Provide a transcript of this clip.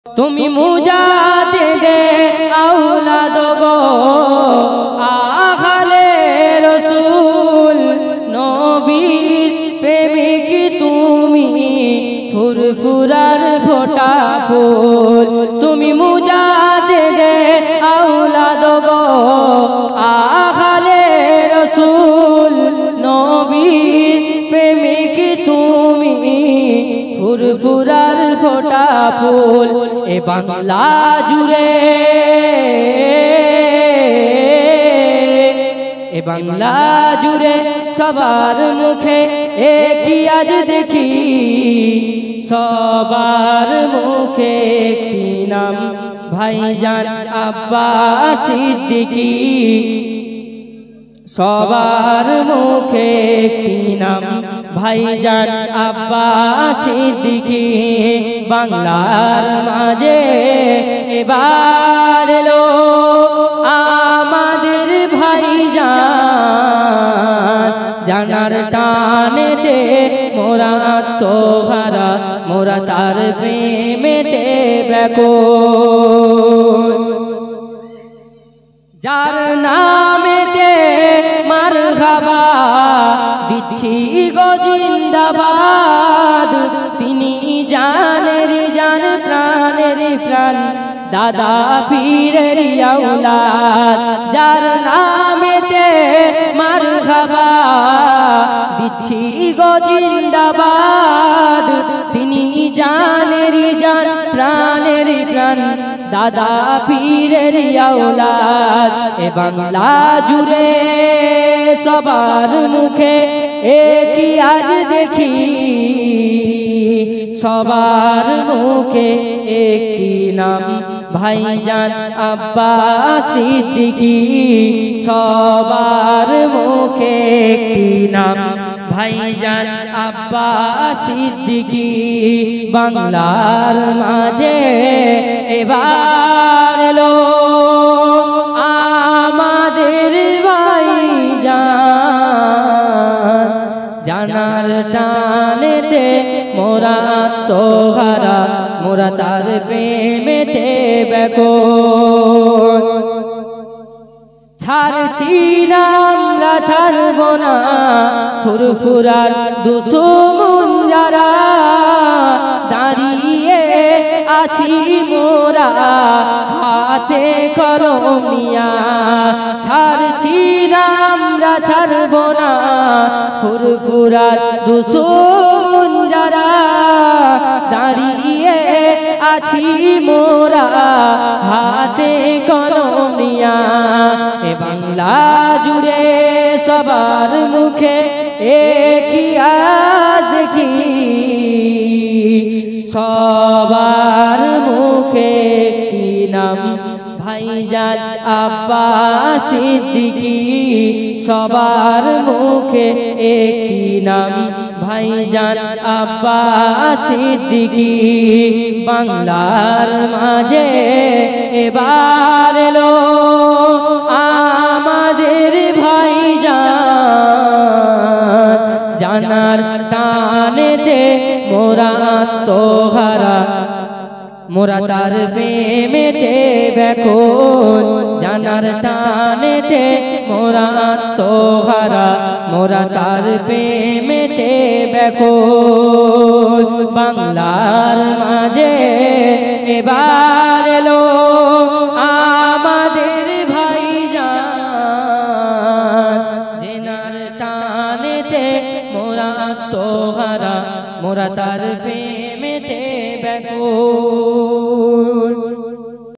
তুমি মুজাদ্দিদে আওলাদ গো আহলে রাসূল নবীর প্রেমিক তুমি ফুরফুরার ফোটা ফুল। তুমি মুজাদ্দিদে আওলাদ গো আহলে রাসূল নবীর প্রেমিক তুমি ফুরফুরার ফোটা ফুল। এ বাংলা জুড়ে বাংলা জুড়ে সবার মুখে একই আজ দেখি, সবার মুখে একটি নাম ভাইজান আব্বাস সিদ্দিকী। সবার মুখে একটি নাম ভাইজান আব্বাস সিদ্দিকী। বাংলার মাঝে এবার এলো আমাদের ভাইজান, জানার টানেতে মোরা তোহারা মোরা তার প্রেমেতে ব্যাকুল। যার নামেতে মারহাবা দিচ্ছি গো জিন্দাবাদ, তিনি জানের জান প্রাণের প্রাণ দাদা পীরের আওলাদ। যার নামেতে মারহাবা দিচ্ছি গো জিন্দাবাদ, তিনি জানের জান প্রাণের প্রাণ দাদা পীরের আওলাদ। এ বাংলা জুড়ে সবার মুখে একই আজ দেখি, সবার মুখে একটি নাম ভাইজান আব্বাস সিদ্দিকী। সবার মুখে একটি নাম ভাইজান আব্বাস সিদ্দিকী। বাংলার মাঝে এবার এলো আমাদের ভাইজান, জানার টানেতে মোরা তোহারা মোরা তার প্রেমেতে ব্যাকুল। ছাড়ছি না আমরা ছাড়ব না ফুরফুরার দুশমন যারা, দাঁড়িয়ে আছি মোরা হাতে কলম নিয়া। ছাড়ছি না আমরা ছাড়ব না ফুরফুরার দুশমন যারা, দাঁড়িয়ে আছি মোরা হাতে কলম নিয়া। এ বাংলা জুড়ে সবার মুখে একই আজ দেখি, সবার মুখে একটি নাম ভাইজান আব্বাস সিদ্দিকী। সবার মুখে একটি নাম ভাইজান আব্বাস সিদ্দিকী। বাংলার মাঝে এবার এলো আমাদের ভাইজান, জানার টানেতে মোরা তোহারা মোরা তার প্রেমেতে ব্যাকুল। জানার টানেতে মোরা তোহারা মোরা তার প্রেমেতে ব্যাকুল। বাংলার মাঝে এবার এলো আমাদের ভাইজান, জানার টানেতে মোরা তোহারা মোরা তার প্রেমেতে ব্যাকুল।